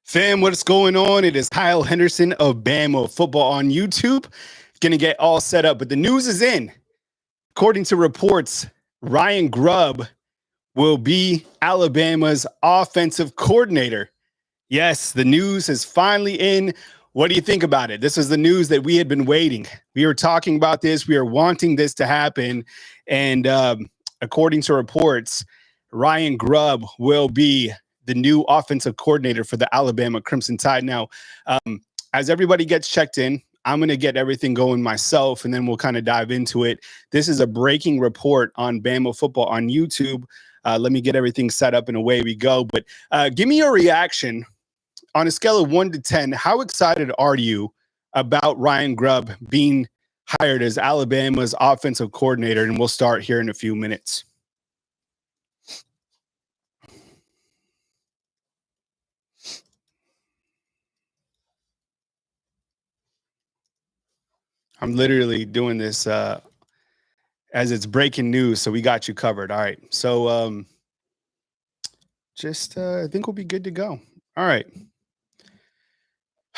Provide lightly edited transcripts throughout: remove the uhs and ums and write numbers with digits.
Fam, what's going on? It is Kyle Henderson of Bama Football on YouTube. Gonna get all set up, but the news is in. According to reports, Ryan Grubb will be Alabama's offensive coordinator. Yes, the news is finally in. What do you think about it? This is the news that we had been waiting. We were talking about this. We are wanting this to happen. And according to reports, Ryan Grubb will be the new offensive coordinator for the Alabama Crimson Tide. Now, as everybody gets checked in, I'm going to get everything going myself, and then we'll kind of dive into it. This is a breaking report on Bama Football on YouTube. Let me get everything set up, and away we go. But give me your reaction on a scale of 1 to 10. How excited are you about Ryan Grubb being hired as Alabama's offensive coordinator? And we'll start here in a few minutes. I'm literally doing this as it's breaking news, so we got you covered. All right. So I think we'll be good to go. All right.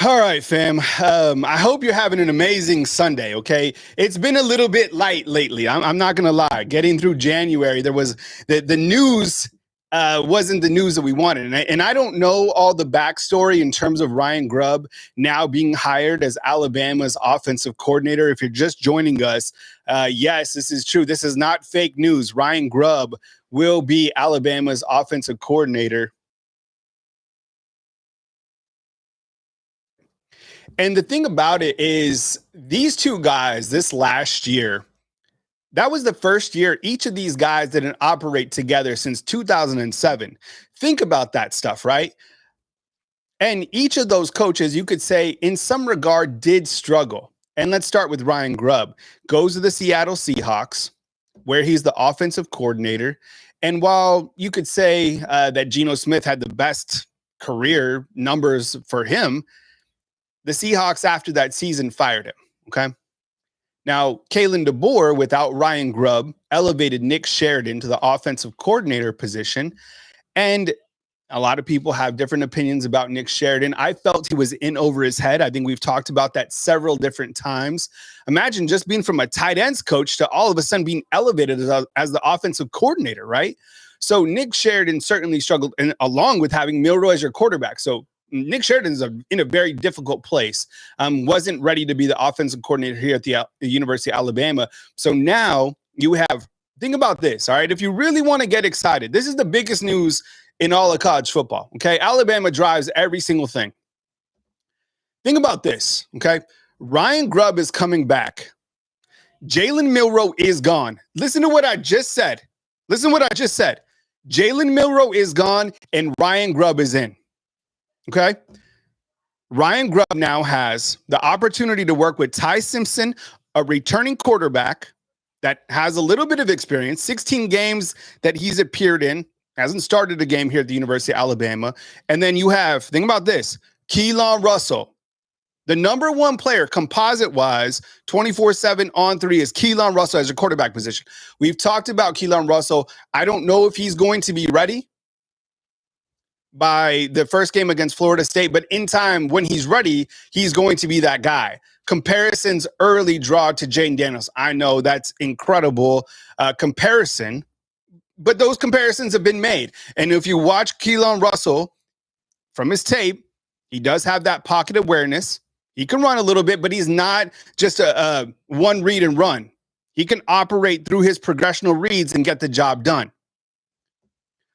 All right, fam. I hope you're having an amazing Sunday, okay? It's been a little bit light lately. I'm not going to lie. Getting through January, there was the news wasn't the news that we wanted. And I don't know all the backstory in terms of Ryan Grubb now being hired as Alabama's offensive coordinator. If you're just joining us, yes, this is true. This is not fake news. Ryan Grubb will be Alabama's offensive coordinator. And the thing about it is these two guys this last year, that was the first year each of these guys didn't operate together since 2007. Think about that stuff, right? And each of those coaches, you could say, in some regard, did struggle. And let's start with Ryan Grubb. Goes to the Seattle Seahawks, where he's the offensive coordinator. And while you could say that Geno Smith had the best career numbers for him, the Seahawks after that season fired him, okay? Now, Kalen DeBoer, without Ryan Grubb, elevated Nick Sheridan to the offensive coordinator position. And a lot of people have different opinions about Nick Sheridan. I felt he was in over his head. I think we've talked about that several different times. Imagine just being from a tight ends coach to all of a sudden being elevated as the offensive coordinator, right? So Nick Sheridan certainly struggled, and along with having Milroy as your quarterback. So Nick Sheridan's in a very difficult place. Wasn't ready to be the offensive coordinator here at the University of Alabama. So now you have, think about this, all right? If you really want to get excited, this is the biggest news in all of college football, okay? Alabama drives every single thing. Think about this, okay? Ryan Grubb is coming back. Jalen Milroe is gone. Listen to what I just said. Jalen Milroe is gone and Ryan Grubb is in. Okay. Ryan Grubb now has the opportunity to work with Ty Simpson, a returning quarterback that has a little bit of experience, 16 games that he's appeared in, hasn't started a game here at the University of Alabama. And then you have, think about this, Keelan Russell, the number one player composite-wise, 24/7 on 3 is Keelan Russell as a quarterback position. We've talked about Keelan Russell. I don't know if he's going to be ready by the first game against Florida State, but in time, when he's ready, he's going to be that guy. Comparisons early draw to Jayden Daniels. I know that's incredible comparison, but those comparisons have been made. And if you watch Keelan Russell from his tape, he does have that pocket awareness. He can run a little bit, but he's not just a one read and run. He can operate through his progressional reads and get the job done.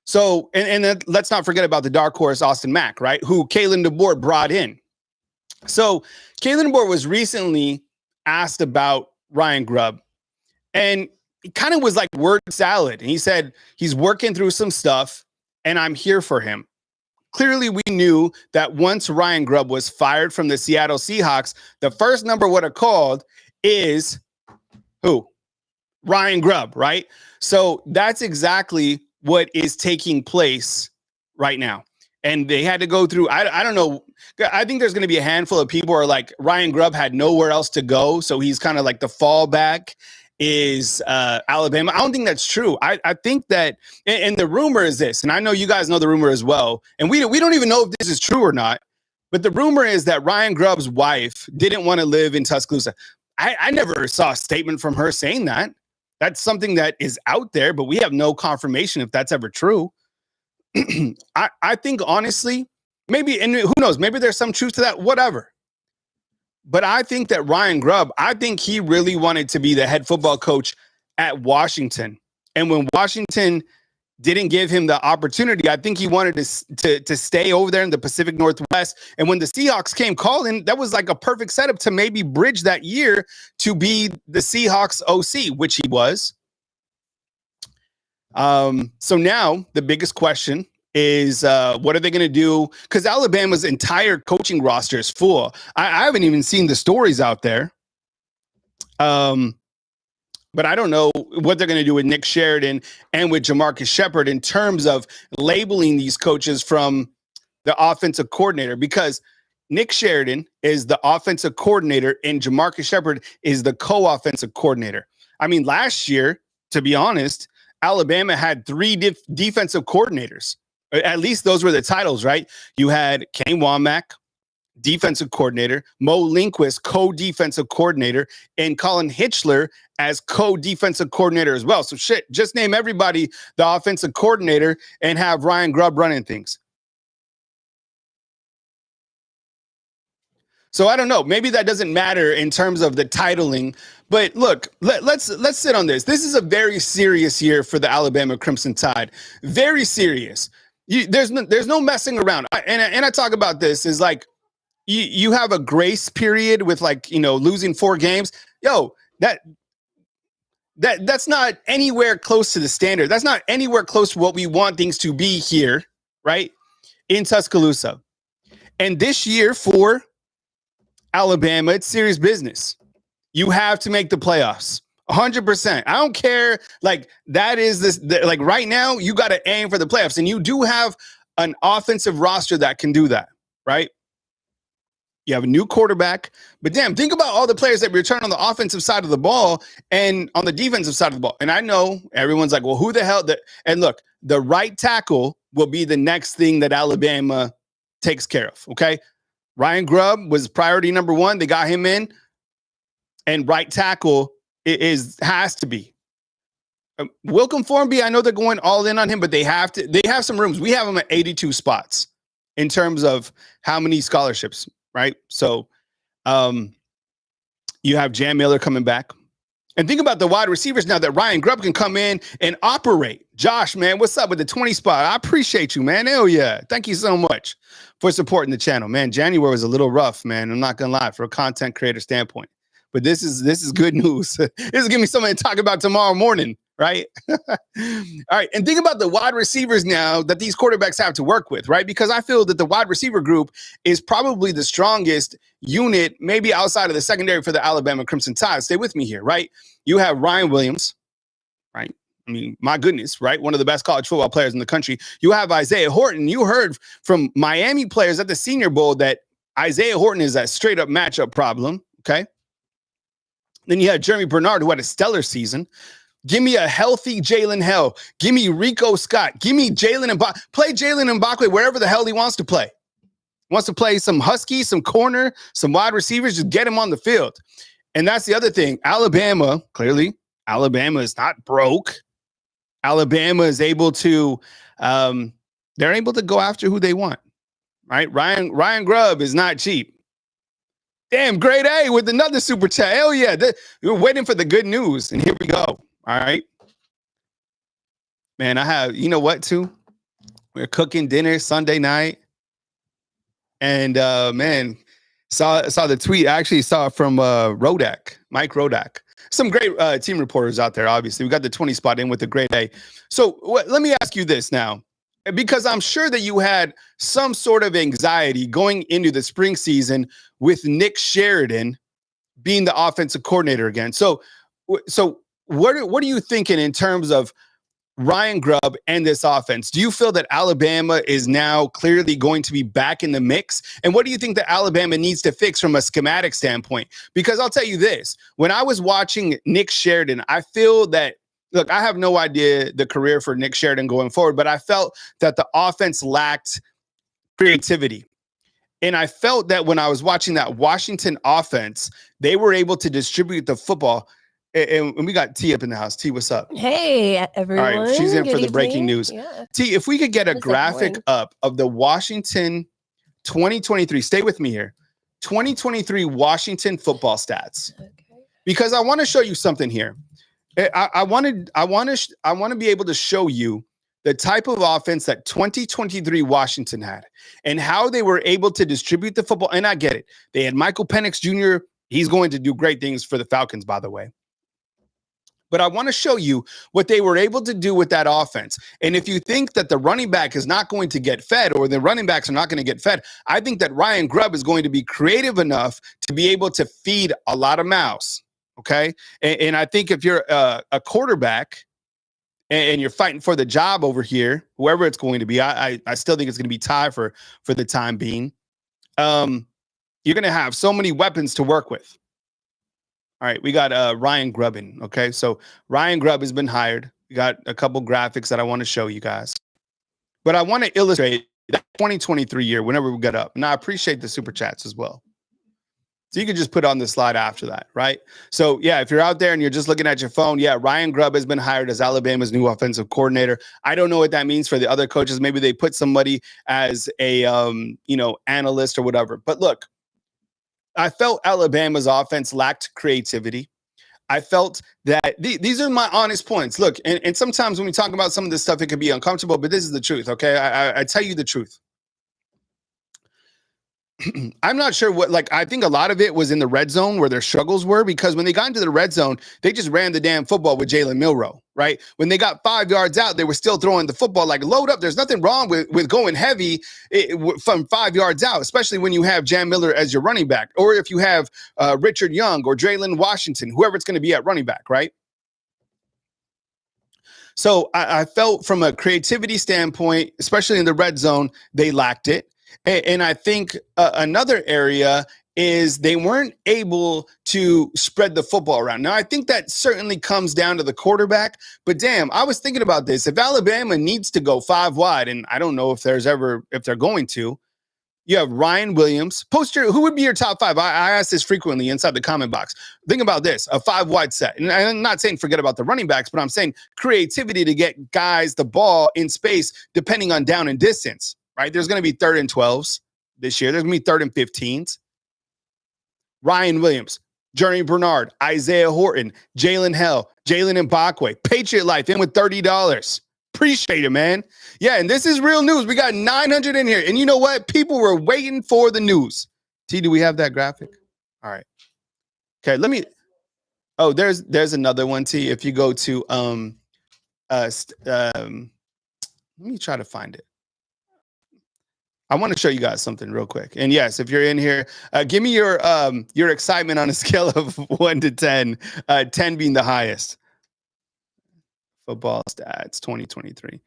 So, and then let's not forget about the dark horse, Austin Mack, right? Who Kalen DeBoer brought in. So Kalen DeBoer was recently asked about Ryan Grubb, and it kind of was like word salad. And he said, he's working through some stuff and I'm here for him. Clearly, we knew that once Ryan Grubb was fired from the Seattle Seahawks, the first number would have called is who? Ryan Grubb, right? So that's exactly what is taking place right now. And they had to go through, I don't know. I think there's going to be a handful of people who are like, Ryan Grubb had nowhere else to go. So he's kind of like the fallback is Alabama. I don't think that's true. I think that, and the rumor is this, and I know you guys know the rumor as well, and we don't even know if this is true or not, but the rumor is that Ryan Grubb's wife didn't want to live in Tuscaloosa. I never saw a statement from her saying that. That's something that is out there, but we have no confirmation if that's ever true. I think honestly, maybe, and who knows, maybe there's some truth to that, whatever. But I think that Ryan Grubb, I think he really wanted to be the head football coach at Washington. And when Washington didn't give him the opportunity, I think he wanted to stay over there in the Pacific Northwest. And when the Seahawks came calling, that was like a perfect setup to maybe bridge that year to be the Seahawks OC, which he was. So now the biggest question is what are they going to do? Because Alabama's entire coaching roster is full. I haven't even seen the stories out there. But I don't know what they're going to do with Nick Sheridan and with Jamarcus Shepard in terms of labeling these coaches from the offensive coordinator, because Nick Sheridan is the offensive coordinator and Jamarcus Shepard is the co-offensive coordinator. I mean, last year, to be honest, Alabama had three defensive coordinators. At least those were the titles, right? You had Kane Womack, defensive coordinator, Mo Lindquist, co-defensive coordinator, and Colin Hitchler as co-defensive coordinator as well. So shit, just name everybody the offensive coordinator and have Ryan Grubb running things. So I don't know. Maybe that doesn't matter in terms of the titling. But look, let's sit on this. This is a very serious year for the Alabama Crimson Tide. Very serious. There's no messing around. And I talk about this is like you have a grace period with like, losing 4 games. Yo, that's not anywhere close to the standard. That's not anywhere close to what we want things to be here, right? In Tuscaloosa. And this year for Alabama, it's serious business. You have to make the playoffs. 100%. I don't care. Like that is this, like right now you got to aim for the playoffs, and you do have an offensive roster that can do that, right? You have a new quarterback, but damn, think about all the players that return on the offensive side of the ball and on the defensive side of the ball. And I know everyone's like, well, who the hell? And look, the right tackle will be the next thing that Alabama takes care of. Okay. Ryan Grubb was priority number 1. They got him in, and right tackle has to be. Wilcom Formby, I know they're going all in on him, but they have some rooms. We have him at 82 spots in terms of how many scholarships, right? So you have Jam Miller coming back. And think about the wide receivers now that Ryan Grubb can come in and operate. Josh, man, what's up with the 20 spot? I appreciate you, man. Hell yeah. Thank you so much for supporting the channel, man. January was a little rough, man. I'm not going to lie, for a content creator standpoint. But this is good news. This is giving me something to talk about tomorrow morning, right? All right. And think about the wide receivers now that these quarterbacks have to work with, right? Because I feel that the wide receiver group is probably the strongest unit, maybe outside of the secondary for the Alabama Crimson Tide. Stay with me here, right? You have Ryan Williams, right? I mean, my goodness, right? One of the best college football players in the country. You have Isaiah Horton. You heard from Miami players at the Senior Bowl that Isaiah Horton is a straight up matchup problem, okay? Then you have Jeremy Bernard, who had a stellar season. Give me a healthy Jalen Hell. Give me Rico Scott. Give me Jalen Mbakwe. Play Jalen Mbakwe wherever the hell he wants to play. Wants to play some Husky, some corner, some wide receivers. Just get him on the field. And that's the other thing. Alabama, clearly, Alabama is not broke. Alabama is able to, they're able to go after who they want, right? Ryan Grubb is not cheap. Damn, grade A with another super chat. Hell yeah. We're waiting for the good news. And here we go. All right. Man, I have, you know what, too? We're cooking dinner Sunday night. And, man, saw the tweet. I actually saw it from Rodak, Mike Rodak. Some great team reporters out there, obviously. We got the 20 spot in with the grade A. So let me ask you this now, because I'm sure that you had some sort of anxiety going into the spring season with Nick Sheridan being the offensive coordinator again. So what are you thinking in terms of Ryan Grubb and this offense. Do you feel that Alabama is now clearly going to be back in the mix? And what do you think that Alabama needs to fix from a schematic standpoint? Because I'll tell you this, when I was watching Nick Sheridan, I feel that, look, I have no idea the career for Nick Sheridan going forward, but I felt that the offense lacked creativity. And I felt that when I was watching that Washington offense, they were able to distribute the football. And we got T up in the house. T, what's up? Hey, everyone. All right, she's in Good for the evening. breaking news. Yeah. T, if we could get a What's graphic going? up of the Washington 2023, stay with me here, 2023 Washington football stats, Okay. because I want to show you something here. I want to be able to show you the type of offense that 2023 Washington had and how they were able to distribute the football. And I get it. They had Michael Penix Jr. He's going to do great things for the Falcons, by the way. But I want to show you what they were able to do with that offense. And if you think that the running back is not going to get fed, or the running backs are not going to get fed, I think that Ryan Grubb is going to be creative enough to be able to feed a lot of mouths. Okay. And I think if you're a quarterback and you're fighting for the job over here, whoever it's going to be, I still think it's going to be Ty for the time being. You're going to have so many weapons to work with. All right, we got Ryan Grubbin. Okay, so Ryan Grubb has been hired. We got a couple graphics that I want to show you guys. But I want to illustrate that 2023 year whenever we get up. And I appreciate the super chats as well. So you can just put on the slide after that, right? So, yeah, if you're out there and you're just looking at your phone, yeah, Ryan Grubb has been hired as Alabama's new offensive coordinator. I don't know what that means for the other coaches. Maybe they put somebody as a, analyst or whatever. But look, I felt Alabama's offense lacked creativity. I felt that these are my honest points. Look, and sometimes when we talk about some of this stuff, it can be uncomfortable, but this is the truth, okay? I tell you the truth. I'm not sure I think a lot of it was in the red zone where their struggles were, because when they got into the red zone, they just ran the damn football with Jalen Milroe, right? When they got 5 yards out, they were still throwing the football like load up. There's nothing wrong with going heavy from 5 yards out, especially when you have Jam Miller as your running back, or if you have Richard Young or Draylen Washington, whoever it's going to be at running back, right? So I felt from a creativity standpoint, especially in the red zone, they lacked it. And I think another area is they weren't able to spread the football around. Now, I think that certainly comes down to the quarterback. But damn, I was thinking about this. If Alabama needs to go 5 wide, and I don't know if they're going to, you have Ryan Williams. Who would be your top 5? I ask this frequently inside the comment box. Think about this, a 5 wide set. And I'm not saying forget about the running backs, but I'm saying creativity to get guys the ball in space depending on down and distance. Right? There's going to be 3rd and 12s this year. There's going to be 3rd and 15s. Ryan Williams, Jeremy Bernard, Isaiah Horton, Jalen Hell, Jalen Mbakwe, Patriot Life in with $30. Appreciate it, man. Yeah, and this is real news. We got 900 in here. And you know what? People were waiting for the news. T, do we have that graphic? All right. Okay, there's another one, T. If you go to let me try to find it. I want to show you guys something real quick. And yes, if you're in here, give me your excitement on a scale of 1 to 10, 10 being the highest. Football stats 2023.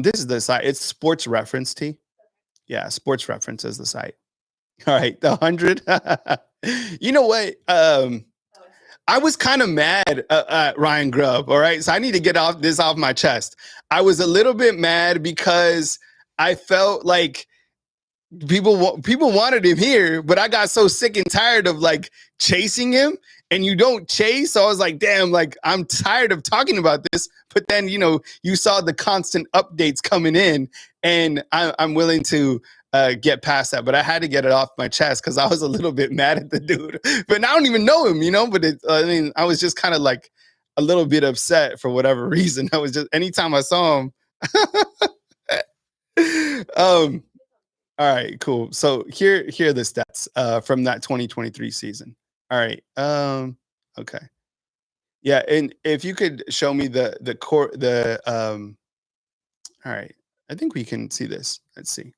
This is the site. It's Sports Reference, T. Yeah, Sports Reference is the site. All right, the 100. You know what? I was kind of mad at Ryan Grubb. All right, so I need to get off my chest. I was a little bit mad because I felt like people wanted him here, but I got so sick and tired of chasing him, and you don't chase. So I was like, damn, I'm tired of talking about this. But then, you saw the constant updates coming in, and I'm willing to get past that. But I had to get it off my chest because I was a little bit mad at the dude. But I don't even know him, but I was just kind of a little bit upset for whatever reason. I was just, anytime I saw him. All right, cool. So here are the stats from that 2023 season. All right. Okay. Yeah, and if you could show me the core all right. I think we can see this. Let's see.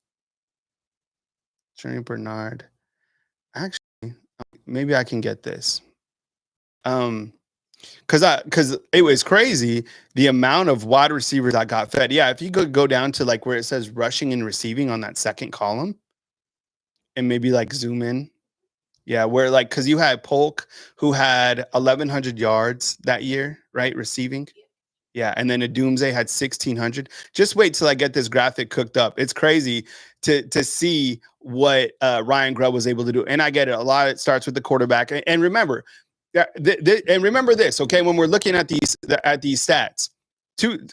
Johnny Bernard. Actually, maybe I can get this. Because it was crazy the amount of wide receivers that got fed. Yeah, if you go down to like where it says rushing and receiving on that second column, and maybe like zoom in. Yeah, where like because you had Polk who had 1,100 yards that year, right, receiving. Yeah, and then a Doomsday had 1,600. Just wait till I get this graphic cooked up. It's crazy to see what Ryan Grubb was able to do. And I get it. A lot of it starts with the quarterback. And remember, and remember this, okay? When we're looking at these stats,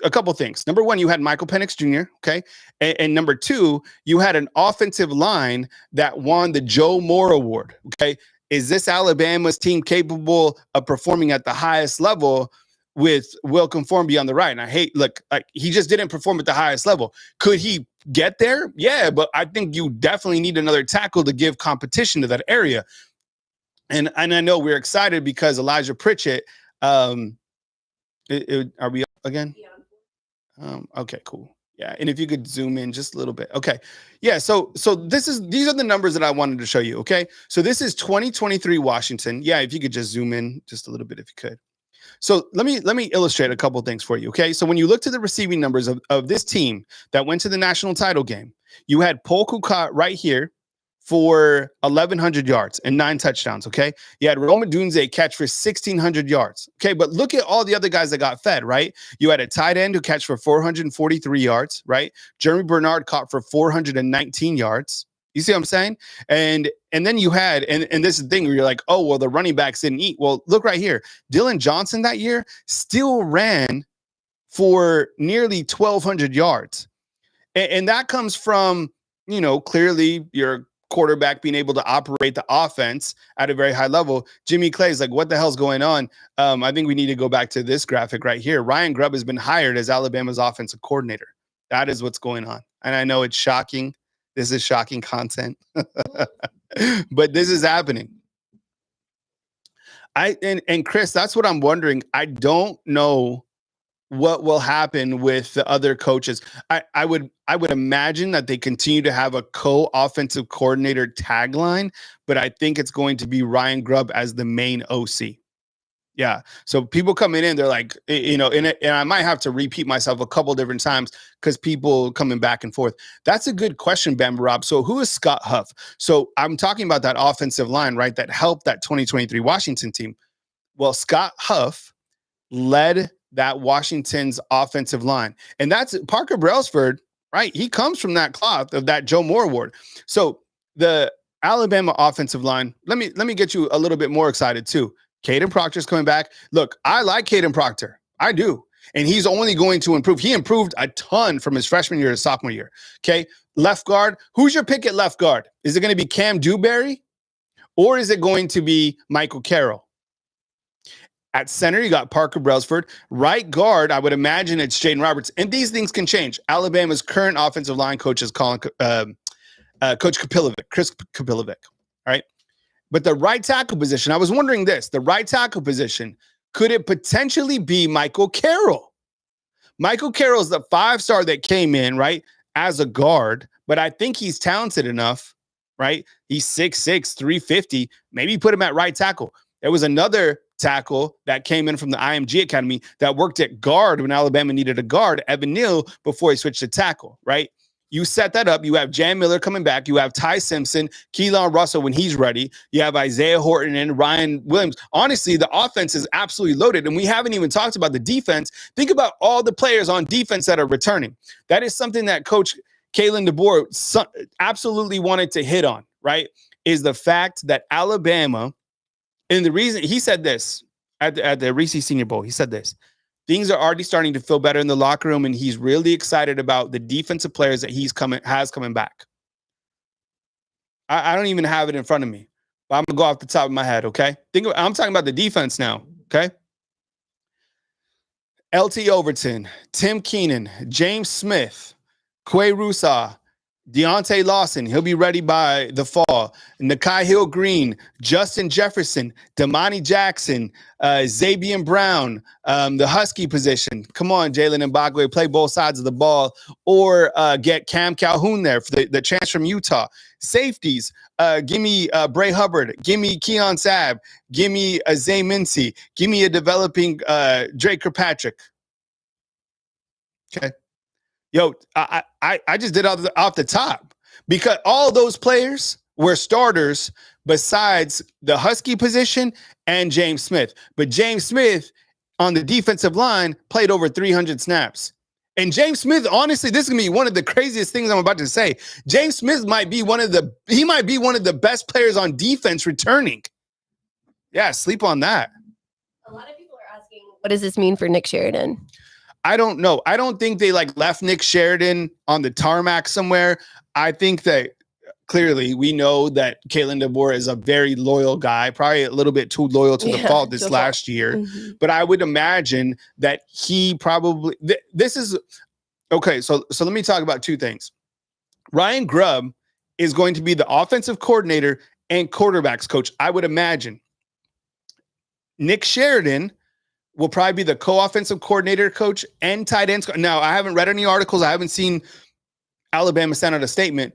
a couple things. Number one, you had Michael Penix Jr. Okay, and number two, you had an offensive line that won the Joe Moore Award. Okay, is this Alabama's team capable of performing at the highest level with Will Conformity on the right? And I hate, look, like he just didn't perform at the highest level. Could he get there? Yeah, but I think you definitely need another tackle to give competition to that area. And I know we're excited because Elijah Pritchett. Are we up again? Okay, cool. Yeah, and if you could zoom in just a little bit. Okay. Yeah, so these are the numbers that I wanted to show you, okay? So this is 2023 Washington. Yeah, if you could just zoom in just a little bit if you could. So let me illustrate a couple things for you, okay? So when you look to the receiving numbers of this team that went to the national title game, you had Polk who caught right here for 1,100 yards and 9 touchdowns, okay? You had Roman Dunze catch for 1,600 yards, okay? But look at all the other guys that got fed, right? You had a tight end who catch for 443 yards, right? Jeremy Bernard caught for 419 yards. You see what I'm saying? And then you had, and this is the thing where you're like, oh, well, the running backs didn't eat. Well, look right here. Dylan Johnson that year still ran for nearly 1,200 yards. And that comes from, clearly your quarterback being able to operate the offense at a very high level. Jimmy Clay's like, what the hell's going on? I think we need to go back to this graphic right here. Ryan Grubb has been hired as Alabama's offensive coordinator. That is what's going on. And I know it's shocking. This is shocking content, but this is happening. And Chris, that's what I'm wondering. I don't know what will happen with the other coaches. I would imagine that they continue to have a co-offensive coordinator tagline, but I think it's going to be Ryan Grubb as the main OC. Yeah. So people coming in, they're like, and I might have to repeat myself a couple different times because people coming back and forth. That's a good question, Bama Rob. So who is Scott Huff? So I'm talking about that offensive line, right? That helped that 2023 Washington team. Well, Scott Huff led that Washington's offensive line. And that's Parker Brailsford, right? He comes from that cloth of that Joe Moore Award. So the Alabama offensive line, let me get you a little bit more excited too. Caden Proctor's coming back. Look, I like Caden Proctor. I do. And he's only going to improve. He improved a ton from his freshman year to sophomore year. Okay. Left guard. Who's your pick at left guard? Is it going to be Cam Dewberry or is it going to be Michael Carroll? At center, you got Parker Brailsford. Right guard, I would imagine it's Jaden Roberts. And these things can change. Alabama's current offensive line coach is Coach Kapilovic, Chris Kapilovic. All right. But the right tackle position, I was wondering this, the right tackle position, could it potentially be Michael Carroll? Michael Carroll is the 5-star that came in, right, as a guard, but I think he's talented enough, right? He's 6'6", 350. Maybe put him at right tackle. There was another tackle that came in from the IMG Academy that worked at guard when Alabama needed a guard, Evan Neal, before he switched to tackle, right? You set that up. You have Jan Miller coming back. You have Ty Simpson, Keelan Russell when he's ready. You have Isaiah Horton and Ryan Williams. Honestly, the offense is absolutely loaded, and we haven't even talked about the defense. Think about all the players on defense that are returning. That is something that Coach Kalen DeBoer absolutely wanted to hit on, right, is the fact that Alabama, and the reason he said this at the Reese Senior Bowl, he said this, things are already starting to feel better in the locker room, and he's really excited about the defensive players that has coming back. I don't even have it in front of me, but I'm gonna go off the top of my head. Okay, I'm talking about the defense now. Okay, LT Overton, Tim Keenan, James Smith, Quay Rusaw, Deontay Lawson, he'll be ready by the fall. Nakai Hill Green, Justin Jefferson, Damani Jackson, Xavier Brown, the Husky position. Come on, Jalen Mbakwe, play both sides of the ball, or get Cam Calhoun there for the chance from Utah. Safeties, give me Bray Hubbard, give me Keon Sabb, give me Zay Mincy, give me a developing Drake Kirkpatrick. Okay. Yo, I just did off the top because all those players were starters besides the Husky position and James Smith. But James Smith on the defensive line played over 300 snaps. And James Smith, honestly, this is gonna be one of the craziest things I'm about to say. James Smith might be one of the best players on defense returning. Yeah, sleep on that. A lot of people are asking, what does this mean for Nick Sheridan? I don't know. I don't think they left Nick Sheridan on the tarmac somewhere. I think that clearly we know that Kalen DeBoer is a very loyal guy, probably a little bit too loyal to the fault this last year. Mm-hmm. But I would imagine that he probably this is okay. So let me talk about two things. Ryan Grubb is going to be the offensive coordinator and quarterbacks coach. I would imagine Nick Sheridan will probably be the co-offensive coordinator, coach, and tight ends. Now, I haven't read any articles. I haven't seen Alabama send out a statement.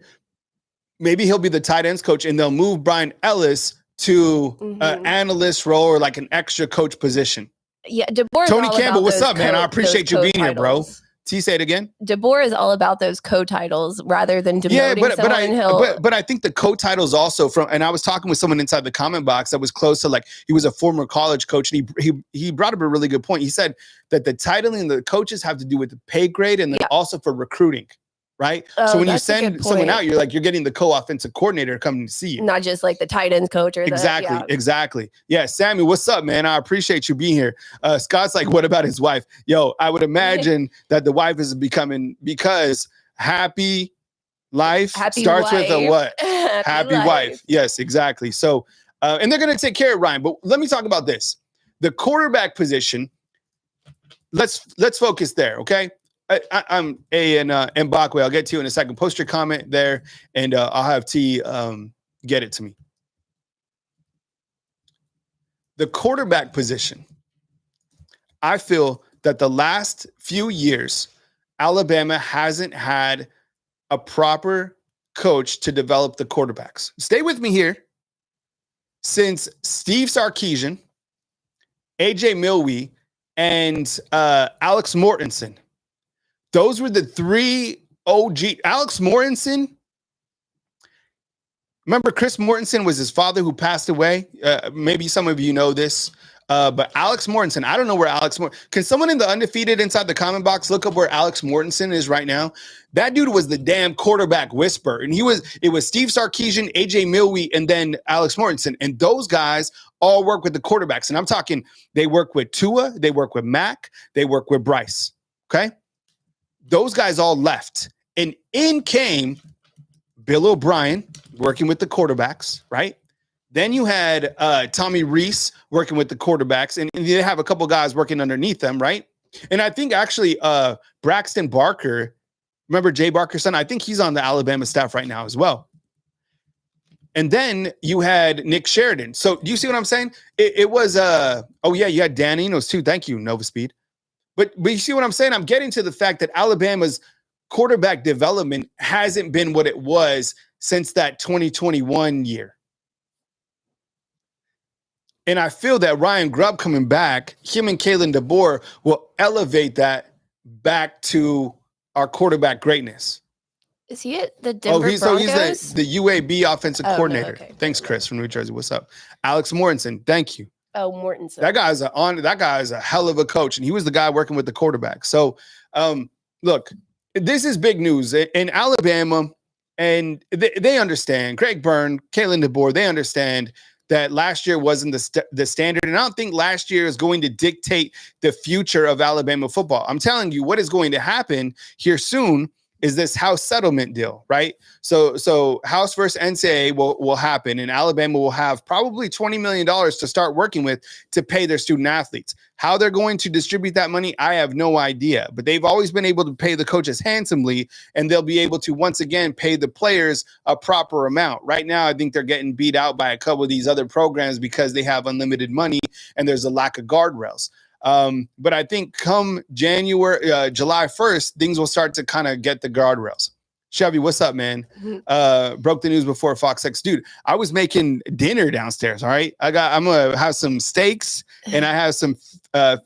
Maybe he'll be the tight ends coach, and they'll move Brian Ellis to an analyst role or an extra coach position. Yeah, DeBoer. Tony Campbell, what's up, man? I appreciate you being here, bro. T, say it again. DeBoer is all about those co-titles rather than demoting someone. But I think the co-titles also and I was talking with someone inside the comment box that was close to he was a former college coach, and he brought up a really good point. He said that the titling and the coaches have to do with the pay grade and then also for recruiting. Right. So when you send someone out, you're getting the co-offensive coordinator coming to see you. Not just the tight ends coach or Exactly. Yeah. Sammy, what's up, man? I appreciate you being here. Scott's what about his wife? Yo, I would imagine that the wife is becoming, because happy life starts with a what? Happy wife. Yes, exactly. So, and they're going to take care of Ryan. But let me talk about this. The quarterback position. Let's focus there. Okay. I'm Mbakwe. I'll get to you in a second. Post your comment there, and I'll have T get it to me. The quarterback position. I feel that the last few years, Alabama hasn't had a proper coach to develop the quarterbacks. Stay with me here. Since Steve Sarkisian, AJ Milwee, and Alex Mortensen. Those were the three OG. Alex Mortensen. Remember, Chris Mortensen was his father who passed away. Maybe some of you know this. But Alex Mortensen, I don't know where can someone in the undefeated inside the comment box look up where Alex Mortensen is right now? That dude was the damn quarterback whisperer. And it was Steve Sarkisian, AJ Milwee, and then Alex Mortensen. And those guys all work with the quarterbacks. And I'm talking, they work with Tua, they work with Mac, they work with Bryce. Okay? Those guys all left. And in came Bill O'Brien working with the quarterbacks, right? Then you had Tommy Rees working with the quarterbacks, and they have a couple guys working underneath them, right? And I think actually Braxton Barker, remember Jay Barker's son? I think he's on the Alabama staff right now as well. And then you had Nick Sheridan. So do you see what I'm saying? It was, you had Dan Enos too. Thank you, Nova Speed. But you see what I'm saying? I'm getting to the fact that Alabama's quarterback development hasn't been what it was since that 2021 year. And I feel that Ryan Grubb coming back, him and Kalen DeBoer will elevate that back to our quarterback greatness. Is he at the Denver Broncos? So he's the UAB offensive coordinator. No, okay. Thanks, Chris from New Jersey. What's up? Alex Mortensen, thank you. Oh, Mortensen. That guy is a hell of a coach, and he was the guy working with the quarterback. So, look, this is big news in Alabama, and they understand. Greg Byrne, Kalen DeBoer, they understand that last year wasn't the standard, and I don't think last year is going to dictate the future of Alabama football. I'm telling you, what is going to happen here soon is this House settlement deal, right? So House versus NCAA will happen, and Alabama will have probably $20 million to start working with to pay their student athletes. How they're going to distribute that money, I have no idea. But they've always been able to pay the coaches handsomely, and they'll be able to once again pay the players a proper amount. Right now, I think they're getting beat out by a couple of these other programs because they have unlimited money and there's a lack of guardrails. But I think come July 1st, things will start to kind of get the guardrails. Chevy, what's up, man? Broke the news before Fox X. Dude, I was making dinner downstairs, all right? I'm going to have some steaks, and I have some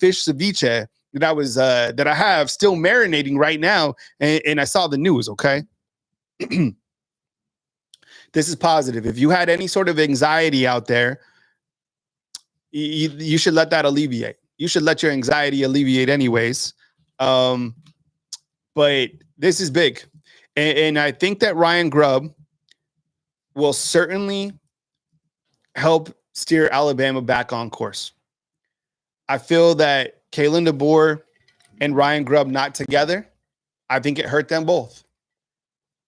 fish ceviche that I have still marinating right now, and I saw the news, okay? This is positive. If you had any sort of anxiety out there, you should let that alleviate. You should let your anxiety alleviate anyways. But this is big. And I think that Ryan Grubb will certainly help steer Alabama back on course. I feel that Kalen DeBoer and Ryan Grubb not together, I think it hurt them both.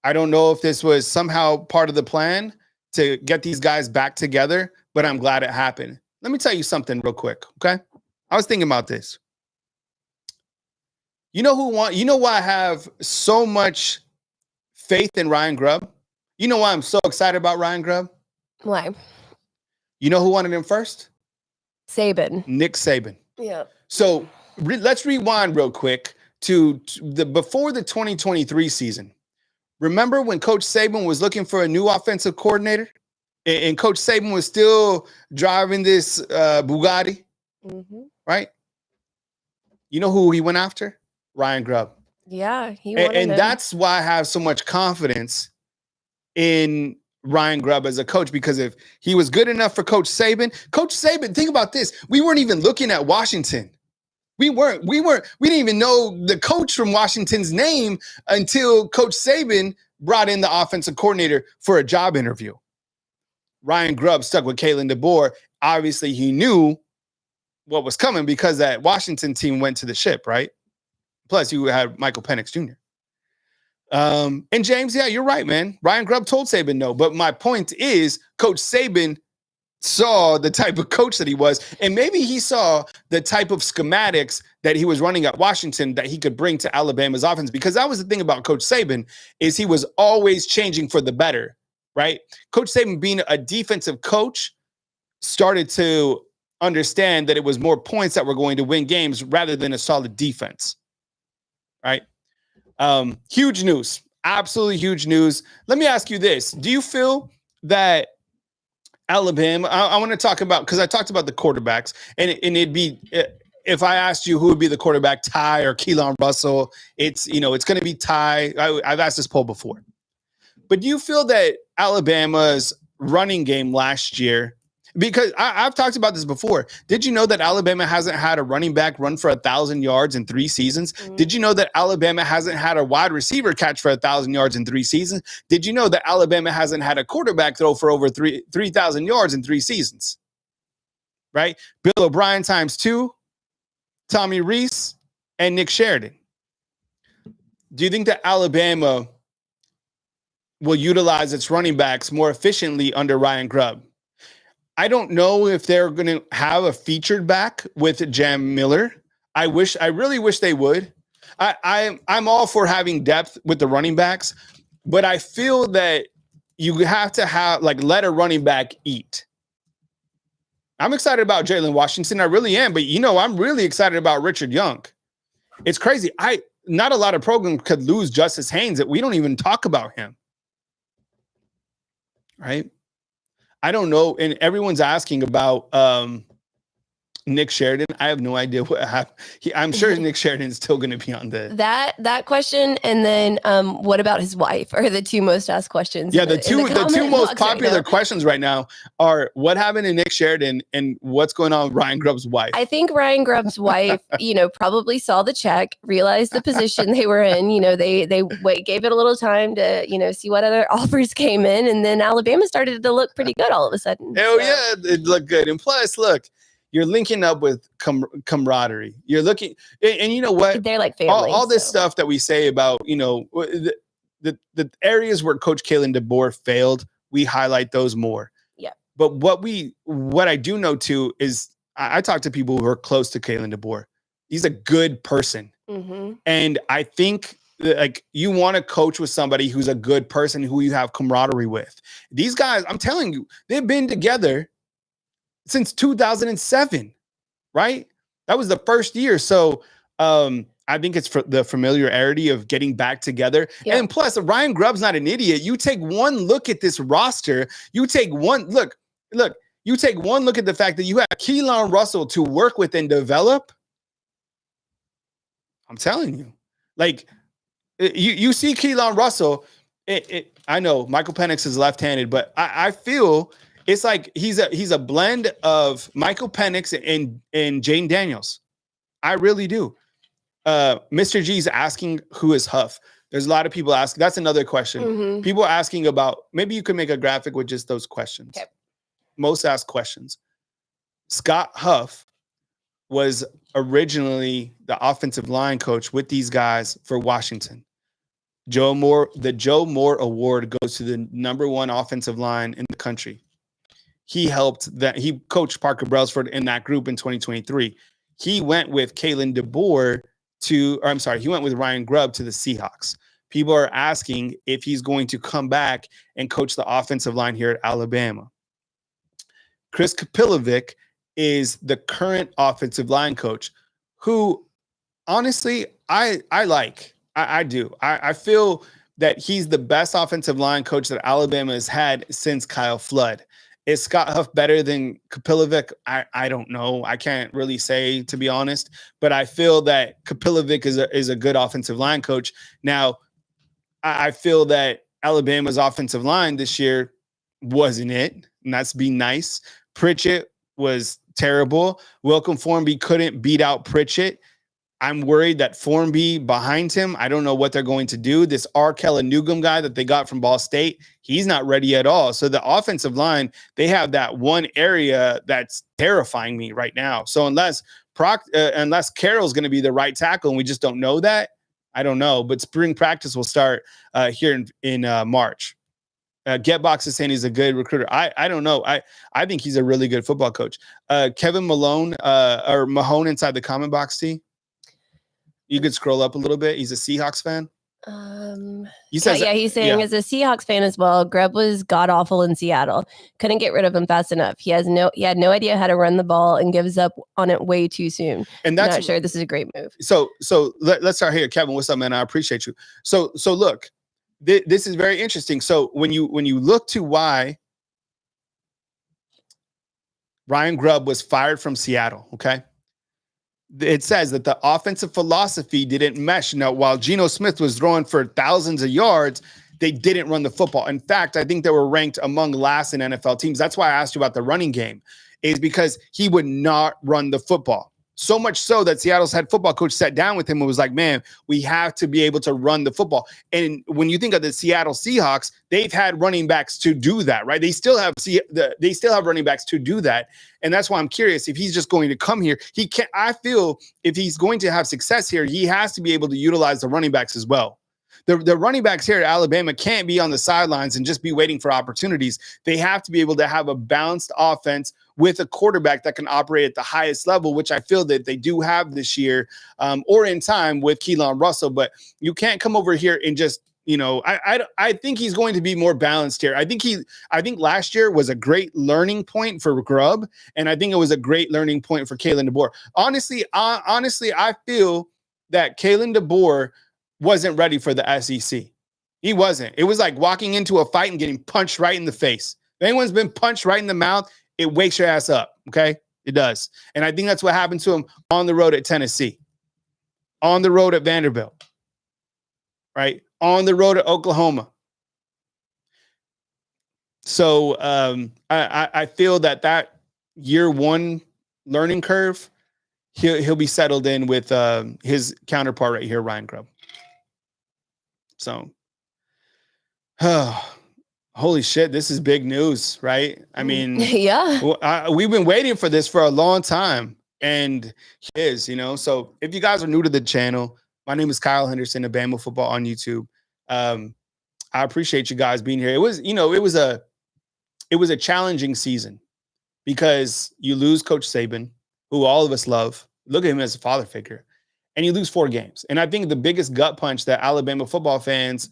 I don't know if this was somehow part of the plan to get these guys back together, but I'm glad it happened. Let me tell you something real quick, okay? I was thinking about this. You know why I have so much faith in Ryan Grubb? You know why I'm so excited about Ryan Grubb? Why? You know who wanted him first? Saban. Nick Saban. Yeah. So let's rewind real quick to before the 2023 season. Remember when Coach Saban was looking for a new offensive coordinator? And Coach Saban was still driving this Bugatti? Mm-hmm. Right? You know who he went after? Ryan Grubb. Yeah, he wanted and him. That's why I have so much confidence in Ryan Grubb as a coach, because if he was good enough for Coach Saban, think about this. We weren't even looking at Washington. We didn't even know the coach from Washington's name until Coach Saban brought in the offensive coordinator for a job interview. Ryan Grubb stuck with Kalen DeBoer. Obviously, he knew what was coming because that Washington team went to the ship, right? Plus, you had Michael Penix Jr. And James, yeah, you're right, man. Ryan Grubb told Saban no. But my point is, Coach Saban saw the type of coach that he was, and maybe he saw the type of schematics that he was running at Washington that he could bring to Alabama's offense. Because that was the thing about Coach Saban, is he was always changing for the better, right? Coach Saban, being a defensive coach, started to understand that it was more points that were going to win games rather than a solid defense, right? Huge news, absolutely huge news. Let me ask you this. Do you feel that Alabama, I want to talk about, because I talked about the quarterbacks, and it'd be, if I asked you who would be the quarterback, Ty or Keelan Russell, it's going to be Ty. I've asked this poll before. But do you feel that Alabama's running game last year, because I've talked about this before. Did you know that Alabama hasn't had a running back run for 1,000 yards in 3 seasons? Mm-hmm. Did you know that Alabama hasn't had a wide receiver catch for 1,000 yards in 3 seasons? Did you know that Alabama hasn't had a quarterback throw for over 3,000 yards in 3 seasons? Right? Bill O'Brien times 2, Tommy Rees, and Nick Sheridan. Do you think that Alabama will utilize its running backs more efficiently under Ryan Grubb? I don't know if they're going to have a featured back with Jam Miller. I really wish they would. I'm all for having depth with the running backs, but I feel that you have to let a running back eat. I'm excited about Jalen Washington. I really am, but I'm really excited about Richard Young. It's crazy. Not a lot of programs could lose Justice Haynes. We don't even talk about him. Right? I don't know. And everyone's asking about Nick Sheridan. I have no idea what happened. I'm sure Nick Sheridan is still going to be on that question. And then what about his wife are the 2 most asked questions. Yeah, the two most popular questions right now are what happened to Nick Sheridan and what's going on with Ryan Grubb's wife. I think Ryan Grubb's wife, probably saw the check, realized the position they were in. They gave it a little time to, see what other offers came in. And then Alabama started to look pretty good all of a sudden. Hell yeah, it looked good. And plus, look, You're linking up with camaraderie. You're looking, and you know what? They're like family. All this stuff that we say about, the areas where Coach Kalen DeBoer failed, we highlight those more. Yeah. But what I do know too is I talk to people who are close to Kalen DeBoer. He's a good person. Mm-hmm. And I think like you want to coach with somebody who's a good person who you have camaraderie with. These guys, I'm telling you, they've been together since 2007, right? That was the first year. So I think it's for the familiarity of getting back together. Yep. And plus, Ryan Grubb's not an idiot. You take one look at this roster. You take one look. You take one look at the fact that you have Keelan Russell to work with and develop. I'm telling you, like you see Keelan Russell. I know Michael Penix is left-handed, but I feel it's like he's a blend of Michael Penix and Jane Daniels. I really do. Mr. G's asking who is Huff. There's a lot of people asking. That's another question. Mm-hmm. People are asking about, maybe you could make a graphic with just those questions. Okay. Most asked questions. Scott Huff was originally the offensive line coach with these guys for Washington. The Joe Moore Award goes to the #1 offensive line in the country. He coached Parker Brailsford in that group in 2023. He went with Kalen DeBoer he went with Ryan Grubb to the Seahawks. People are asking if he's going to come back and coach the offensive line here at Alabama. Chris Kapilovic is the current offensive line coach, who honestly I like. I do. I feel that he's the best offensive line coach that Alabama has had since Kyle Flood. Is Scott Huff better than Kapilovic? I don't know. I can't really say, to be honest, but I feel that Kapilovic is a good offensive line coach. Now, I feel that Alabama's offensive line this year wasn't it, and that's being nice. Pritchett was terrible. Welcome Formby couldn't beat out Pritchett. I'm worried that Formby behind him, I don't know what they're going to do. This Arkella Newgum guy that they got from Ball State, he's not ready at all. So the offensive line, they have that one area that's terrifying me right now. So unless Carroll's going to be the right tackle, and we just don't know that, I don't know. But spring practice will start here in March. Getbox is saying he's a good recruiter. I don't know. I think he's a really good football coach. Kevin Malone or Mahone inside the comment box, T. You could scroll up a little bit. He's a Seahawks fan. He's saying as a Seahawks fan as well, Grubb was god awful in Seattle. Couldn't get rid of him fast enough. He had no idea how to run the ball and gives up on it way too soon. And that's not sure this is a great move. So let's start here. Kevin, what's up, man? I appreciate you. So look, this is very interesting. So when you look to why Ryan Grubb was fired from Seattle, okay? It says that the offensive philosophy didn't mesh. Now, while Geno Smith was throwing for thousands of yards, they didn't run the football. In fact, I think they were ranked among last in NFL teams. That's why I asked you about the running game, is because he would not run the football. So much so that Seattle's head football coach sat down with him and was like, man, we have to be able to run the football. And when you think of the Seattle Seahawks, they've had running backs to do that, right? They still have running backs to do that. And that's why I'm curious if he's just going to come here. I feel if he's going to have success here, he has to be able to utilize the running backs as well. The running backs here at Alabama can't be on the sidelines and just be waiting for opportunities. They have to be able to have a balanced offense with a quarterback that can operate at the highest level, which I feel that they do have this year or in time with Keelan Russell. But you can't come over here and just, I think he's going to be more balanced here. I think last year was a great learning point for Grubb, and I think it was a great learning point for Kalen DeBoer. Honestly, I feel that Kalen DeBoer wasn't ready for the SEC. He wasn't. It was like walking into a fight and getting punched right in the face. If anyone's been punched right in the mouth, it wakes your ass up, okay? It does. And I think that's what happened to him on the road at Tennessee, on the road at Vanderbilt, right? On the road at Oklahoma. So I feel that year one learning curve, he'll be settled in with his counterpart right here, Ryan Grubb. So, Holy shit, this is big news, right? I mean, yeah, we've been waiting for this for a long time, and it is, So if you guys are new to the channel, my name is Kyle Henderson of Bama Football on YouTube. I appreciate you guys being here. It was, it was a challenging season because you lose Coach Saban, who all of us love. Look at him as a father figure, and you lose 4 games. And I think the biggest gut punch that Alabama football fans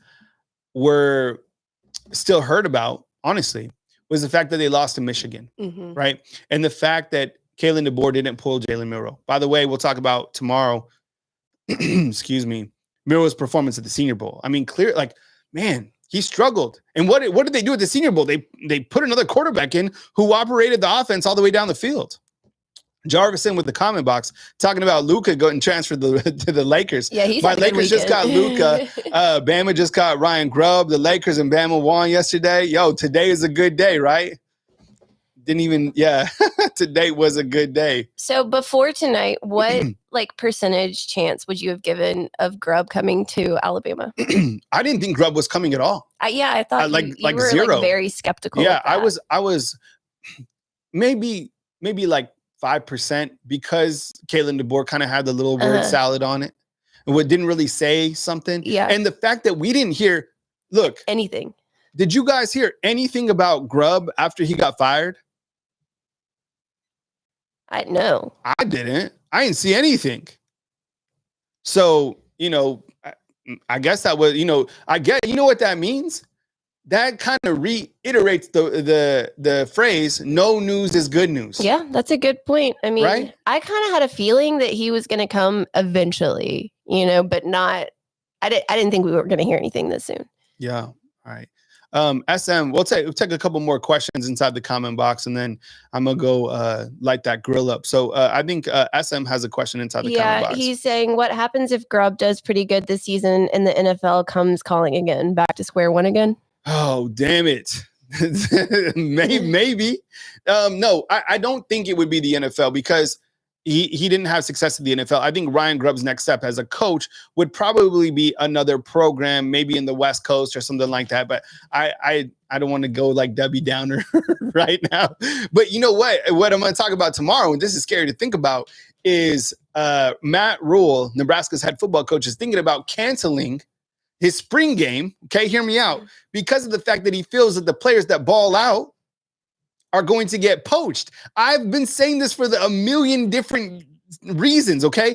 were still heard about, honestly, was the fact that they lost to Michigan, right? And the fact that Kalen DeBoer didn't pull Jalen Milroe. By the way, we'll talk about tomorrow, excuse me, Milroe's performance at the Senior Bowl. I mean, clear, like, man, he struggled. And what did they do at the Senior Bowl? They put another quarterback in who operated the offense all the way down the field. Jarvison with the comment box talking about Luka going transferred to the Lakers. Yeah, he's my Lakers just got Luka. Bama just got Ryan Grubb. The Lakers and Bama won yesterday. Yo, today is a good day, right? Today was a good day. So before tonight, what percentage chance would you have given of Grubb coming to Alabama? I didn't think Grubb was coming at all. I thought you were 0. very skeptical. Yeah, I was maybe like 5% because Kalen DeBoer kind of had the little word salad on it and didn't really say something. Yeah. And the fact that we didn't hear, anything. Did you guys hear anything about Grubb after he got fired? No. I didn't. I didn't see anything. So, I guess that was, I get, you know what that means? That kind of reiterates the phrase, no news is good news. Yeah, that's a good point. I mean, right? I kind of had a feeling that he was going to come eventually, but not, I didn't think we were going to hear anything this soon. Yeah. All right. SM, we'll take a couple more questions inside the comment box, and then I'm going to go light that grill up. So I think SM has a question inside the comment box. Yeah, he's saying, what happens if Grubb does pretty good this season and the NFL comes calling again? Back to square one again? Oh, damn it. Maybe. No, I don't think it would be the NFL because he didn't have success in the NFL. I think Ryan Grubb's next step as a coach would probably be another program, maybe in the West Coast or something like that. But I don't want to go like Debbie Downer right now. But you know what? What I'm going to talk about tomorrow, and this is scary to think about, is Matt Rule, Nebraska's head football coach, is thinking about canceling his spring game, okay, hear me out, because of the fact that he feels that the players that ball out are going to get poached. I've been saying this for a million different reasons, okay?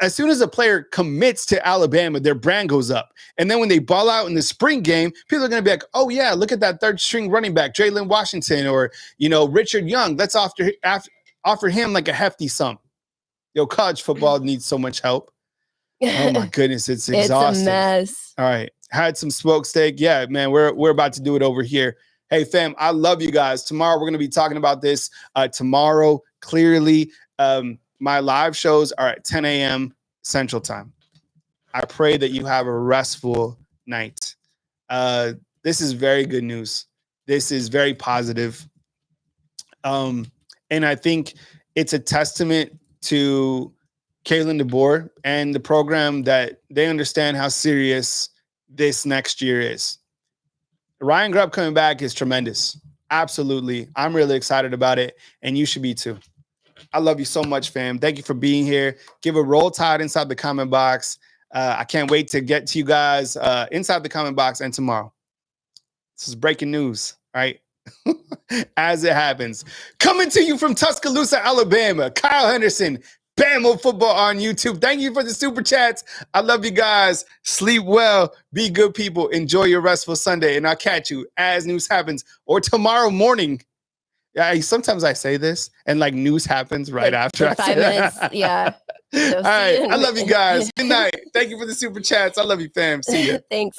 As soon as a player commits to Alabama, their brand goes up. And then when they ball out in the spring game, people are going to be like, oh, yeah, look at that third string running back, Jalen Washington, or, Richard Young. Let's offer him like a hefty sum. College football needs so much help. Oh my goodness, it's exhausting. It's a mess. All right. Had some smoked steak. Yeah, man, we're about to do it over here. Hey, fam, I love you guys. Tomorrow we're going to be talking about this. Tomorrow, clearly, my live shows are at 10 a.m. Central Time. I pray that you have a restful night. This is very good news. This is very positive. And I think it's a testament to Kalen DeBoer and the program that they understand how serious this next year is. Ryan Grubb coming back is tremendous. Absolutely. I'm really excited about it, and you should be too. I love you so much, fam. Thank you for being here. Give a roll tide inside the comment box. I can't wait to get to you guys inside the comment box and tomorrow. This is breaking news, right? As it happens. Coming to you from Tuscaloosa, Alabama, Kyle Henderson, Bama Football on YouTube. Thank you for the super chats. I love you guys. Sleep well. Be good people. Enjoy your restful Sunday. And I'll catch you as news happens or tomorrow morning. Yeah, sometimes I say this and like news happens right after. 5 minutes. Yeah. So all right. I love you guys. Good night. Thank you for the super chats. I love you, fam. See ya. Thanks.